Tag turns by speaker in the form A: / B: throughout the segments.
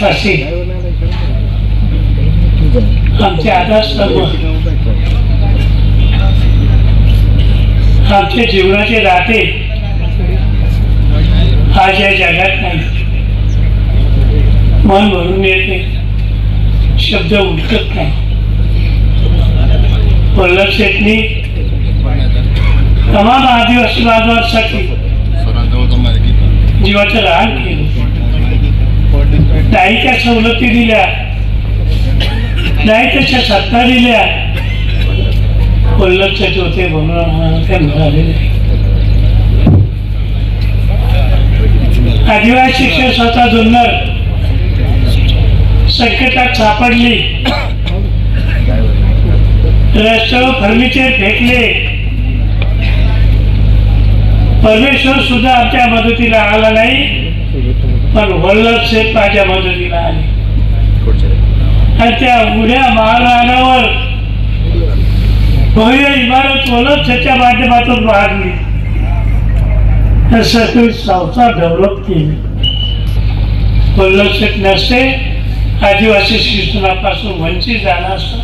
A: विश्वासी आमचे आधारस्तंभ, आमचे जीवनाचे राहते आज या जगात नाही. मन भरून येते, शब्द उठत नाही. वल्लभ शेठनी तमाम आदिवासी बांधवांसाठी जीवाचं रान केलं. नाही त्या सवलती दिल्या, नाही त्याच्या सत्ता दिल्या. वल्लभ शेठ होते म्हणून आम्हाला त्या मिळाले नाही. आदिवासी शिक्षण स्वतः जुन्नर संकटात सापडली. रस्त्यावर फर्निचर फेकले. परमेश्वर सुद्धा आमच्या मदतीला आला नाही, पण वल्लभ शेठ माझ्या मदतीला आले. आणि त्या उड्या महाराणावर भव्य इमारत वल्लभ शेठच्या माध्यमातून बांधली. सगळी संस्था डेव्हलप केली. वल्लभ शेठ नसते आदिवासी शिक्षणापासून वंचित झाला असता,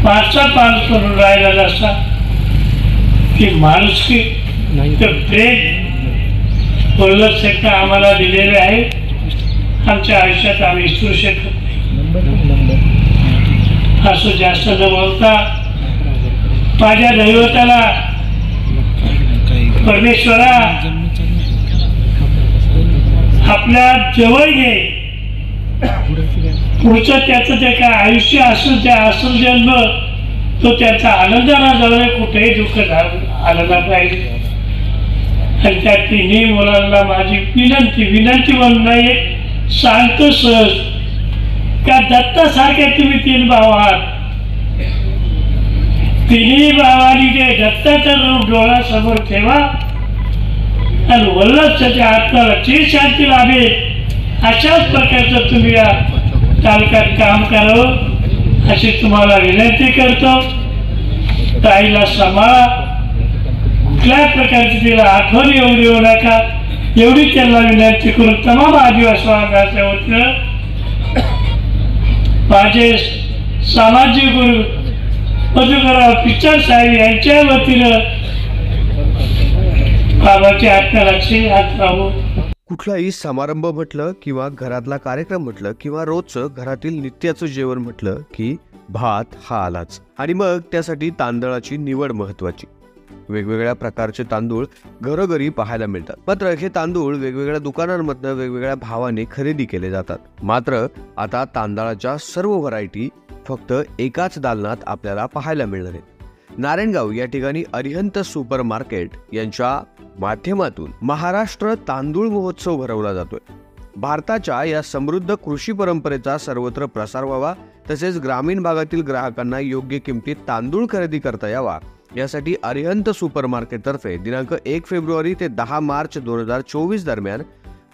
A: माणूस करून राहिला नसता. की माणुसकी प्रेम वल्लभ शेठने आम्हाला दिलेले आहे. आमच्या आयुष्यात आम्ही विसरू शकत नाही. असं जास्त न बोलता माझ्या दैवताला परमेश्वरा आपल्या जवळ घे. पुढचं त्याचं जे काय आयुष्य असेल त्या असेल जन्म तो त्याचा आनंदाला जवळ कुठेही दुःख आला पाहिजे. आणि त्या तिन्ही मुलांना माझी विनंती म्हणून नाही सांगतो सहज का दत्तासारखे तुम्ही 3 भाव आहात. तिन्ही भावांनी ते दत्ताचं रूप डोळ्यासमोर ठेवा आणि वल्लभ शेठच्या आत्म्याला चिर शांती लाभेल अशाच प्रकारचं तुम्ही या तालुक्यात काम करावं अशी तुम्हाला विनंती करतो. ताईला सांभाळा, कुठल्याच प्रकारची तिला आठवण येऊ नका एवढी त्यांना विनंती करून तमाम आदिवासी वर्गाच्या वतीनं माझे सामाजिक गुरु मधुकरराव पिचड साहेब यांच्या वतीनं बाबाची आत्म्याला हात राहू.
B: कुठलाही समारंभ म्हटलं किंवा घरातला कार्यक्रम म्हटलं किंवा रोजचं घरातील नित्याचं जेवण म्हटलं की भात हा आलाच. आणि मग त्यासाठी तांदळाची निवड महत्वाची. वेगवेगळ्या प्रकारचे तांदूळ घरोघरी पाहायला मिळतात. मात्र हे तांदूळ वेगवेगळ्या दुकानांमधनं वेगवेगळ्या भावाने खरेदी केले जातात. मात्र आता तांदळाच्या सर्व व्हरायटी फक्त एकाच दालनात आपल्याला पाहायला मिळणार आहेत. नारायणगाव या ठिकाणी अरिहंत सुपर मार्केट यांच्या माध्यमातून महाराष्ट्र तांदूळ महोत्सव भरवला जातोय. भारताच्या या समृद्ध कृषी परंपरेचा सर्वत्र प्रसार व्हावा, तसेच ग्रामीण भागातील ग्राहकांना योग्य किमतीत तांदूळ खरेदी करता यावा यासाठी अरिहंत सुपर मार्केट तर्फे दिनांक 1 फेब्रुवारी ते 10 मार्च 2024 दरम्यान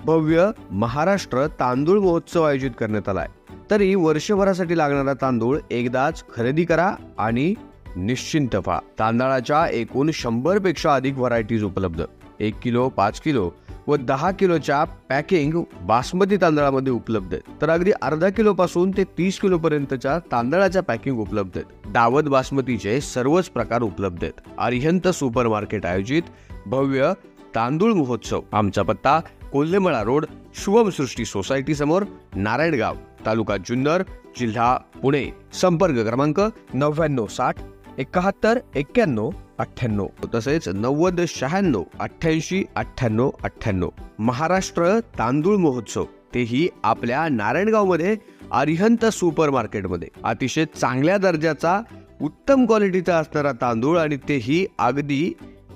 B: भव्य महाराष्ट्र तांदूळ महोत्सव आयोजित करण्यात आला आहे. तरी वर्षभरासाठी लागणारा तांदूळ एकदाच खरेदी करा आणि निश्चिंत व्हा. तांदळाच्या एकूण 100 पेक्षा अधिक व्हरायटीज उपलब्ध. 1 किलो, 5 किलो व 10 किलोच्या पॅकिंग बासमती तांदळामध्ये उपलब्ध आहेत. तर अगदी अर्धा किलो पासून ते 30 किलो पर्यंतच्या तांदळाच्या पॅकिंग उपलब्ध आहेत. दावत बासमतीचे सर्वच प्रकार उपलब्ध आहेत. अरिहंत सुपर मार्केट आयोजित भव्य तांदूळ महोत्सव. आमचा पत्ता कोल्हेमळा रोड, शुभम सृष्टी सोसायटी समोर, नारायणगाव, तालुका जुन्नर, जिल्हा पुणे. संपर्क क्रमांक 9960 71 91 98, तसेच 90 96 88 98 98. महाराष्ट्र तांदूळ महोत्सव, तेही आपल्या नारायणगाव मध्ये अरिहंत सुपर मार्केटमध्ये. अतिशय चांगल्या दर्जाचा उत्तम क्वालिटीचा असणारा तांदूळ आणि तेही अगदी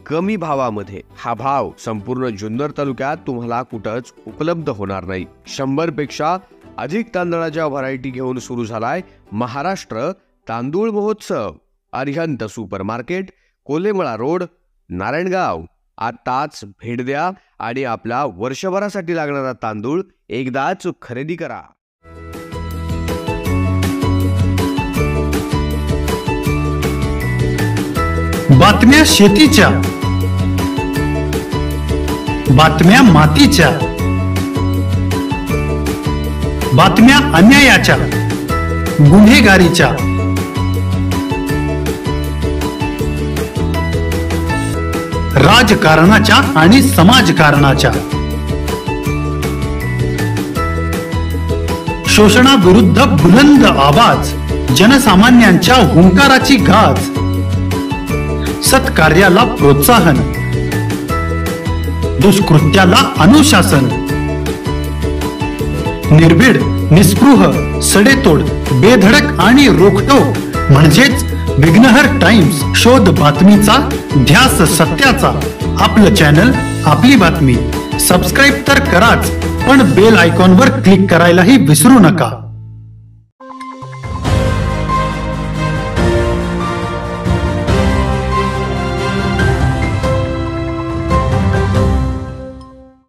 B: कमी भावामध्ये. हा भाव संपूर्ण जुन्नर तालुक्यात तुम्हाला कुठंच उपलब्ध होणार नाही. 100 पेक्षा अधिक तांदळाच्या व्हरायटी घेऊन सुरू झालाय महाराष्ट्र तांदूळ महोत्सव. Arihant super market, Kolhemala road, Narayangaon. आताच भेट द्या आणि आपला वर्षभरासाठी लागणारा तांदूळ एकदाच खरेदी करा.
C: बातम्या शेतीच्या, बातम्या मातीच्या, बातम्या अन्यायाच्या, गुन्हेगारीच्या, राजकारणाच्या आणि समाजकारणाच्या, शोषणाविरुद्ध बुलंद आवाज, जनसामान्यांच्या हुंकाराची गाज, सत्कार्याला प्रोत्साहन, दुष्कृत्याला अनुशासन, निर्भीड, निस्पृह, सडेतोड, बेधडक आणि रोखठोक म्हणजेच विघ्नहर टाइम्स. शोध बातमीचा, ध्यास सत्याचा. आपलं चॅनल, आपली बातमी. सबस्क्राईब तर कराच, पण बेल आयकॉनवर क्लिक करायलाही विसरू नका.